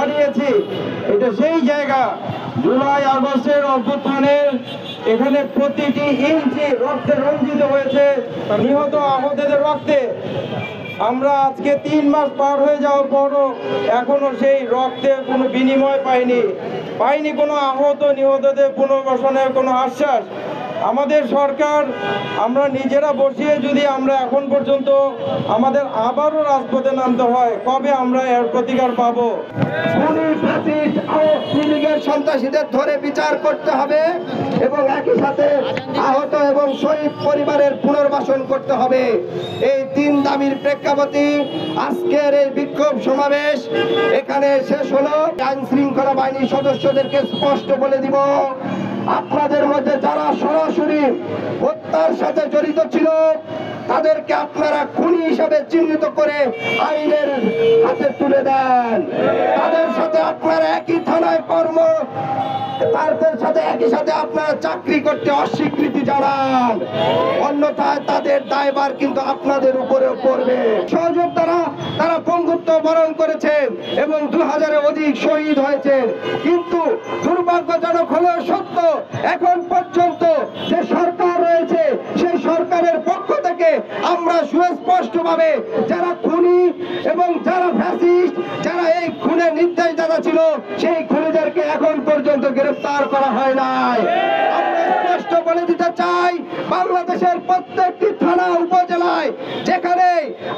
দাঁড়িয়েছি এটা সেই জায়গা। জুলাই আগস্টের অভ্যুত্থানের এখানে প্রতিটি ইঞ্চি রক্তে রঞ্জিত হয়েছে, নিহত আহতদের রক্তে। আমরা আজকে 3 মাস পার হয়ে যাওয়ার পরও এখনো সেই রক্তের কোনো বিনিময় পাইনি কোনো আহত নিহতদের পুনর্বাসনের কোনো আশ্বাস। আমাদের সরকার আমরা নিজেরা বসিয়ে যদি আমরা এখন পর্যন্ত আমাদের আবারও রাজপথে নামতে হয়, কবে আমরা এর প্রতিকার পাবো? সন্ত্রাসীদের ধরে বিচার করতে হবে এবং একই সাথে আহত এবং শহীদ পরিবারের পুনর্বাসন করতে হবে। এই 3 দাবির প্রেক্ষাপটে আজকের এই বিক্ষোভ সমাবেশ এখানে শেষ হলো। আইন শৃঙ্খলা বাহিনীর সদস্যদেরকে স্পষ্ট বলে দিব, আপনাদের মধ্যে যারা সরাসরি হত্যার সাথে জড়িত ছিল তাদেরকে আপনারা খুনি হিসাবে চিহ্নিত করে আইনের হাতে তুলে দেন। তাদের সাথে আপনারা একই থানায় তাদের সাথে একই সাথে আপনারা চাকরি করতে অস্বীকৃতি জানান, অন্যথায় তাদের দায়ভার কিন্তু আপনাদের উপরেও পড়বে। সহযোগ দ্বারা তারা পঙ্গুত্ব বরণ করেছেন এবং 2000-এর অধিক শহীদ হয়েছেন, কিন্তু দুর্ভাগ্যজনক হলেও সত্য এখন পর্যন্ত যে সরকার রয়েছে সেই সরকারের পক্ষ থেকে আমরা সুস্পষ্টভাবে যারা খুনি এবং যারা ফ্যাসিস্ট, যারা এই খুনের নির্দেশদাতা ছিল সেই খুনিদেরকে এখন পর্যন্ত গ্রেফতার করা হয় নাই। আমরা স্পষ্ট বলে দিতে চাই, বাংলাদেশের প্রত্যেকটি থানা উপজেলায় যেখানে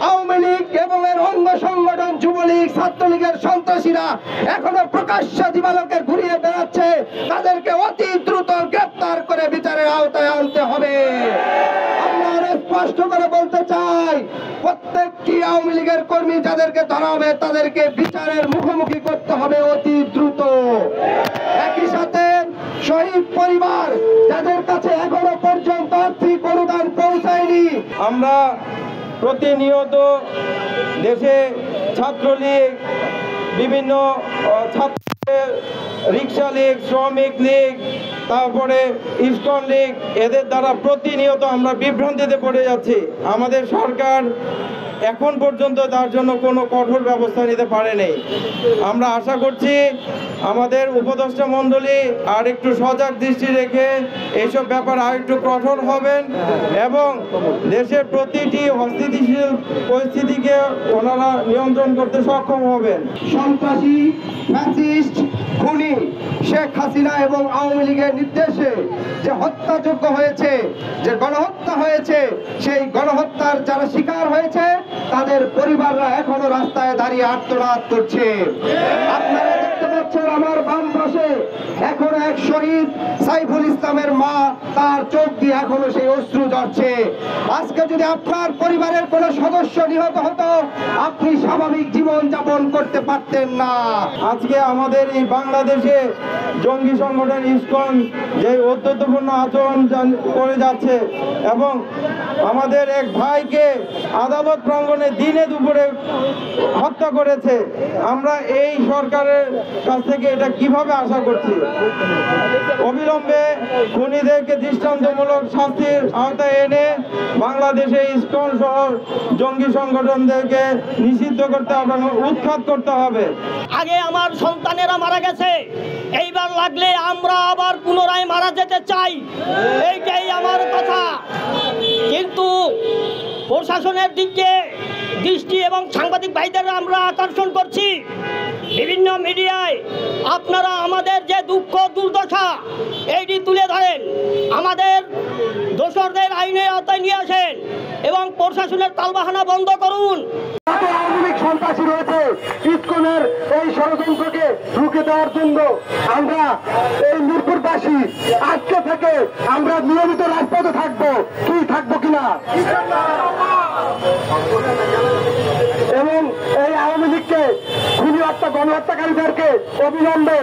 আওয়ামী লীগ এবং এর অঙ্গ সংগঠন যুবলীগ ছাত্রলীগের সন্ত্রাসীরা এখনো প্রকাশ্য দিবালোকে ঘুরিয়ে বেড়াচ্ছে, তাদেরকে অতি দ্রুত গ্রেফতার করে বিচারের আওতায় আনতে হবে। আমরা স্পষ্ট করে বলতে চাই, প্রত্যেকটি আওয়ামী লীগের কর্মী যাদেরকে ধরা হবে তাদেরকে বিচারের মুখোমুখি করতে হবে অতি দ্রুত। একই সাথে শহীদ পরিবার যাদের কাছে এখনো পর্যন্ত আর্থিক অনুদান পৌঁছায়নি, আমরা প্রতিনিয়ত দেশে ছাত্রলীগ, বিভিন্ন রিক্সা লীগ, শ্রমিক লীগ, তারপরে ইসকন লীগ, এদের দ্বারা প্রতিনিয়ত আমরা বিভ্রান্তিতে পড়ে যাচ্ছি। আমাদের সরকার এখন পর্যন্ত তার জন্য কোনো কঠোর ব্যবস্থা নিতে পারেনি। আমরা আশা করছি আমাদের উপদেষ্টা মণ্ডলী আর একটু সজাগ দৃষ্টি রেখে এইসব ব্যাপার আর একটু কঠোর হবেন এবং দেশের প্রতিটি অস্থিতিশীল পরিস্থিতিকে ওনারা নিয়ন্ত্রণ করতে সক্ষম হবেন। সন্ত্রাসী, ফ্যাসিস্ট, খুনি শেখ হাসিনা এবং আওয়ামী লীগের নির্দেশে যে হত্যাযজ্ঞ হয়েছে, যে গণহত্যা হয়েছে, সেই গণহত্যার যারা শিকার হয়েছে তাদের পরিবাররা এখনো রাস্তায় দাঁড়িয়ে আর্তনাদ করছে। আপনারা দেখতে পাচ্ছেন আমার বাম পাশে এখনো এক শহীদ সাইফুল ইসলামের মা, তার চোখ দিয়ে এখনো সেই অশ্রু ঝরছে। আজকে যদি আপনার পরিবারের কোনো সদস্য নিহত হতো, আপনি স্বাভাবিক জীবন যাপন করতে পারতেন না। আজকে আমাদের এই বাংলাদেশে জঙ্গি সংগঠন ইসকন যে অত্যন্তপূর্ণ আচরণ করে যাচ্ছে এবং আমাদের এক ভাইকে আদালত প্রাঙ্গণে দিনে দুপুরে হত্যা করেছে, আমরা এই সরকারের কাছ থেকে এটা কিভাবে আশা করছি? অবিলম্বে খুনিদেরকে দৃষ্টান্তমূলক শাস্তির আওতায় এনে বাংলাদেশে ইসকন সহ জঙ্গি সংগঠনদেরকে নিষিদ্ধ করতে হবে এবং উৎখাত করতে হবে। আগে আমার সন্তানেরা মারা গেছে, এইবার লাগলে আমরা আবার পুনরায় মারা যেতে চাই, এইটাই আমার কথা। কিন্তু প্রশাসনের দিকে দৃষ্টি এবং সাংবাদিক ভাইদের আমরা আকর্ষণ করছি, বিভিন্ন মিডিয়ায় আপনারা আমাদের যে দুঃখ দুর্দশা এইটি তুলে ধরেন, আমাদের দোষরদের আইনের আওতায় নিয়ে আসেন এবং প্রশাসনের তালবাহানা বন্ধ করুন। সন্ত্রাসী রয়েছে, ইসকনের এই ষড়যন্ত্রকে রুখে দেওয়ার জন্য আমরা এই মিরপুরবাসী আজকে থেকে আমরা নিয়মিত রাজপথে থাকবো, থাকবো কিনা, এবং এই আওয়ামী লীগকে খুনি হত্যা গণহত্যাকারীদেরকে অবিলম্বে